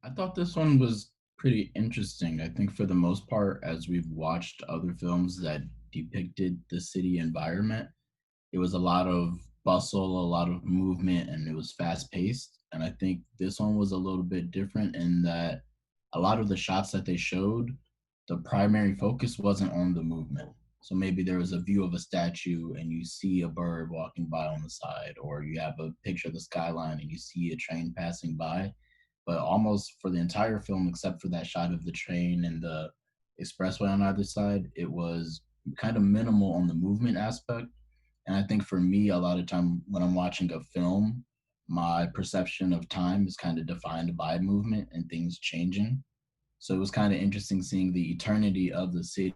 I thought this one was pretty interesting. I think for the most part, as we've watched other films that depicted the city environment, it was a lot of bustle, a lot of movement, and it was fast paced. And I think this one was a little bit different in that a lot of the shots that they showed, the primary focus wasn't on the movement. So maybe there was a view of a statue and you see a bird walking by on the side, or you have a picture of the skyline and you see a train passing by. But almost for the entire film, except for that shot of the train and the expressway on either side, it was kind of minimal on the movement aspect. And I think for me, a lot of time when I'm watching a film, my perception of time is kind of defined by movement and things changing. So it was kind of interesting seeing the eternity of the city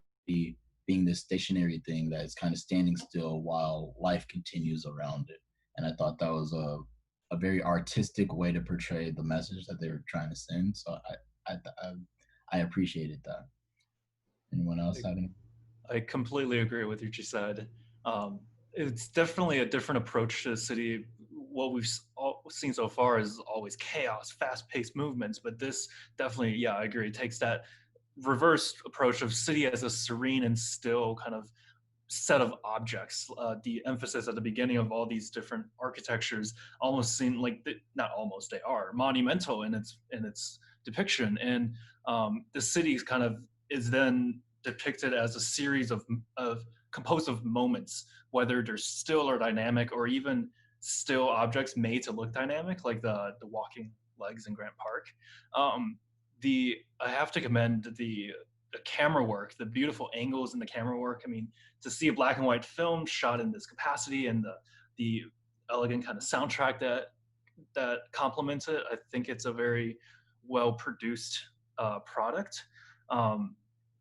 being this stationary thing that is kind of standing still while life continues around it. And I thought that was a very artistic way to portray the message that they were trying to send. So I appreciated that. Anyone else I, have any? I completely agree with what you said. Um, it's definitely a different approach to the city. What we've seen so far is always chaos, fast-paced movements, but this definitely, yeah, I agree. It takes that reverse approach of city as a serene and still kind of set of objects. The emphasis at the beginning of all these different architectures almost seem like not almost, they are monumental in its depiction, and the city kind of is then depicted as a series of composed of moments, whether they're still or dynamic, or even still objects made to look dynamic, like the walking legs in Grant Park. The I have to commend the camera work, the beautiful angles in the camera work. I mean, to see a black and white film shot in this capacity and the elegant kind of soundtrack that complements it, I think it's a very well produced product. Um,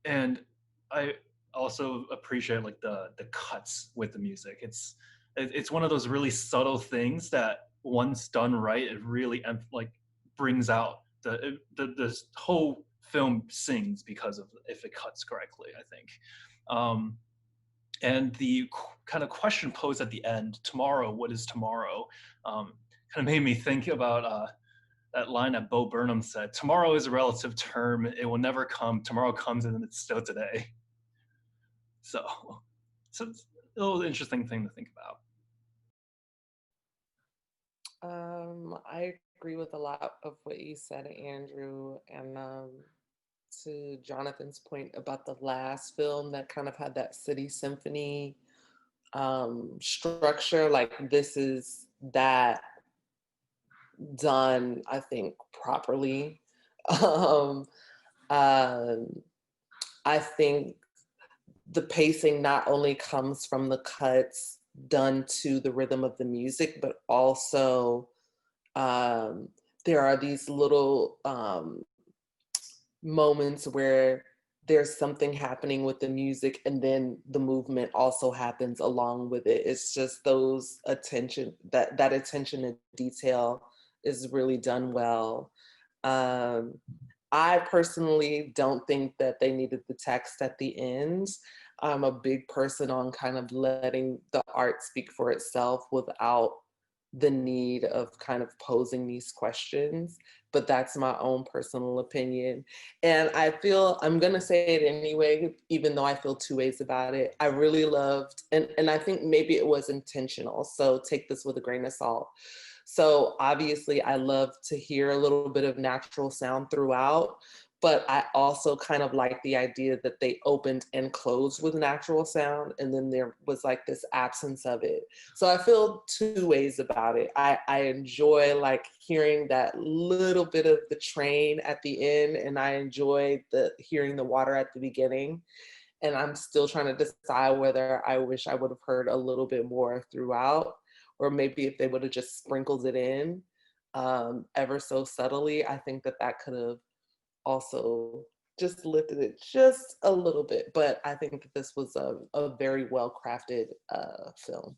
and I also appreciate like the cuts with the music. It's one of those really subtle things that once done right, it really like brings out the whole film sings because of if it cuts correctly, I think. Um, and the kind of question posed at the end, tomorrow, what is tomorrow? Kind of made me think about that line that Bo Burnham said, tomorrow is a relative term. It will never come. Tomorrow comes and it's still today. So, so it's a little interesting thing to think about. I agree with a lot of what you said, Andrew, and to Jonathan's point about the last film that kind of had that city symphony structure. Like this is that done, I think, properly. Um, um, I think the pacing not only comes from the cuts done to the rhythm of the music, but also um, there are these little moments where there's something happening with the music and then the movement also happens along with it. It's just those attention, that attention to detail is really done well. um, I personally don't think that they needed the text at the end. I'm a big person on kind of letting the art speak for itself without the need of kind of posing these questions, but that's my own personal opinion. And I feel I'm gonna say it anyway, even though I feel two ways about it. I really loved, and I think maybe it was intentional. So take this with a grain of salt. So obviously I love to hear a little bit of natural sound throughout, but I also kind of like the idea that they opened and closed with natural sound, and then there was like this absence of it. So I feel two ways about it. I enjoy like hearing that little bit of the train at the end, and I enjoy the hearing the water at the beginning. And I'm still trying to decide whether I wish I would have heard a little bit more throughout, or maybe if they would have just sprinkled it in ever so subtly. I think that that could have also just lifted it just a little bit. But I think that this was a very well crafted film.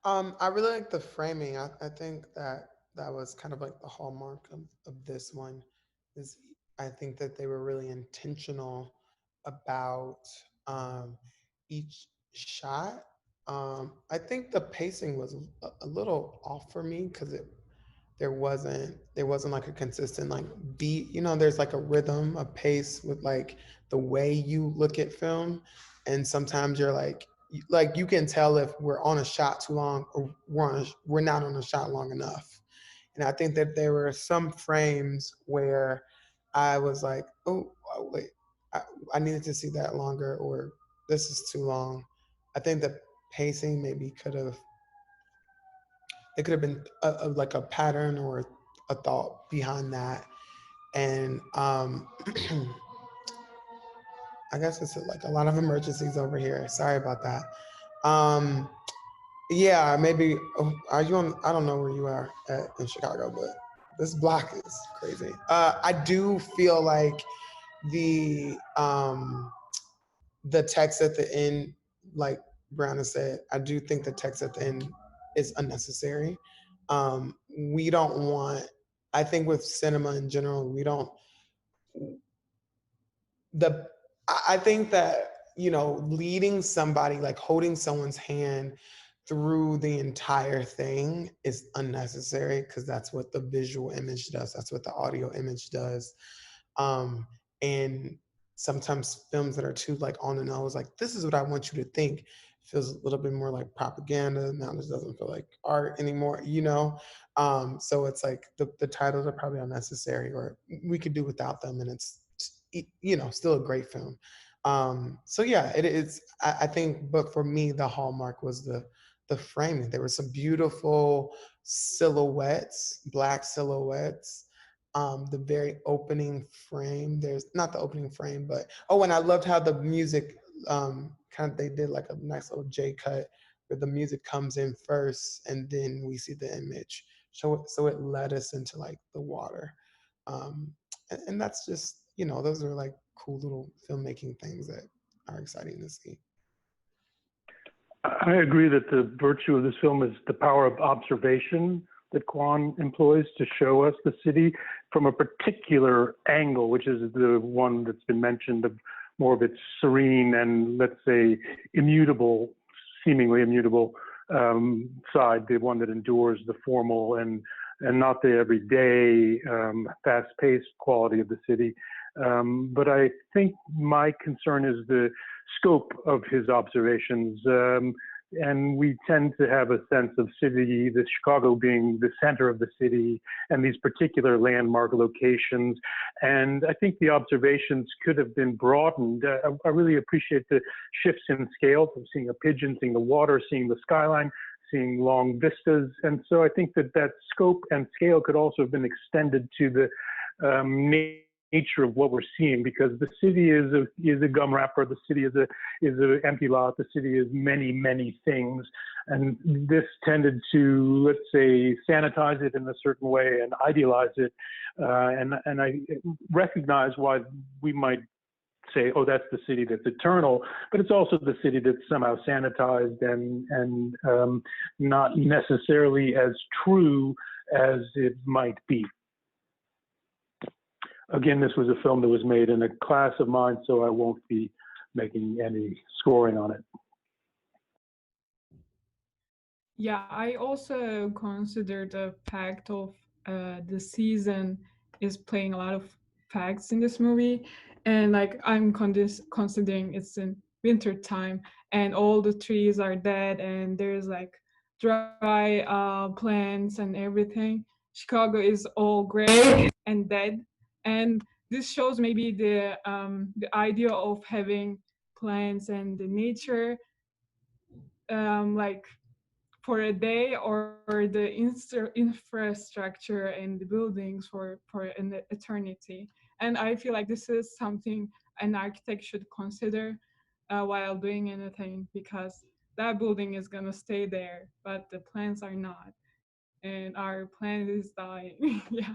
I really like the framing. I think that that was kind of like the hallmark of this one. Is I think that they were really intentional about each shot. I think the pacing was a little off for me because there wasn't like a consistent like beat. There's like a rhythm, a pace with like the way you look at film, and sometimes you're like you can tell if we're on a shot too long or we're not on a shot long enough. And I think that there were some frames where I was like, oh, wait, I, I needed to see that longer, or this is too long. I think the pacing maybe could have been like a pattern or a thought behind that. And I guess it's like a lot of emergencies over here. Sorry about that. Um, yeah, maybe. Are you on? I don't know where you are in Chicago, but this block is crazy. I do feel like the um, the text at the end, like Brianna said, I do think the text at the end is unnecessary. We don't want. I think with cinema in general, we don't the I think that leading somebody, like holding someone's hand through the entire thing, is unnecessary because that's what the visual image does, that's what the audio image does. um and sometimes films that are too like on the nose, like this is what I want you to think, feels a little bit more like propaganda. Now this doesn't feel like art anymore. So it's like the titles are probably unnecessary, or we could do without them, and it's still a great film. So yeah, it is. I think, but for me, the hallmark was the framing. There were some beautiful silhouettes, black silhouettes. The very opening frame. There's not the opening frame, but and I loved how the music kind of they did like a nice little J cut where the music comes in first and then we see the image. So it led us into like the water. And that's just those are like cool little filmmaking things that are exciting to see. I agree that the virtue of this film is the power of observation that Kwan employs to show us the city from a particular angle, which is the one that's been mentioned, of more of its serene and, let's say, immutable, seemingly immutable side, the one that endures the formal and not the everyday fast-paced quality of the city. But I think my concern is the scope of his observations. And we tend to have a sense of city, the Chicago being the center of the city, and these particular landmark locations. And I think the observations could have been broadened. I really appreciate the shifts in scale, from seeing a pigeon, seeing the water, seeing the skyline, seeing long vistas. And so I think that scope and scale could also have been extended to the nature of what we're seeing, because the city is a gum wrapper, the city is an empty lot, the city is many things, and this tended to, let's say, sanitize it in a certain way and idealize it, and I recognize why we might say, oh, that's the city that's eternal, but it's also the city that's somehow sanitized and not necessarily as true as it might be. Again, this was a film that was made in a class of mine, so I won't be making any scoring on it. Yeah, I also consider the fact of the season is playing a lot of facts in this movie, and like I'm considering it's in winter time and all the trees are dead and there's like dry plants and everything. Chicago is all gray and dead, and this shows maybe the idea of having plants and the nature like for a day, or the infrastructure and the buildings for an eternity. And I feel like this is something an architect should consider while doing anything, because that building is going to stay there but the plants are not, and our planet is dying. Yeah.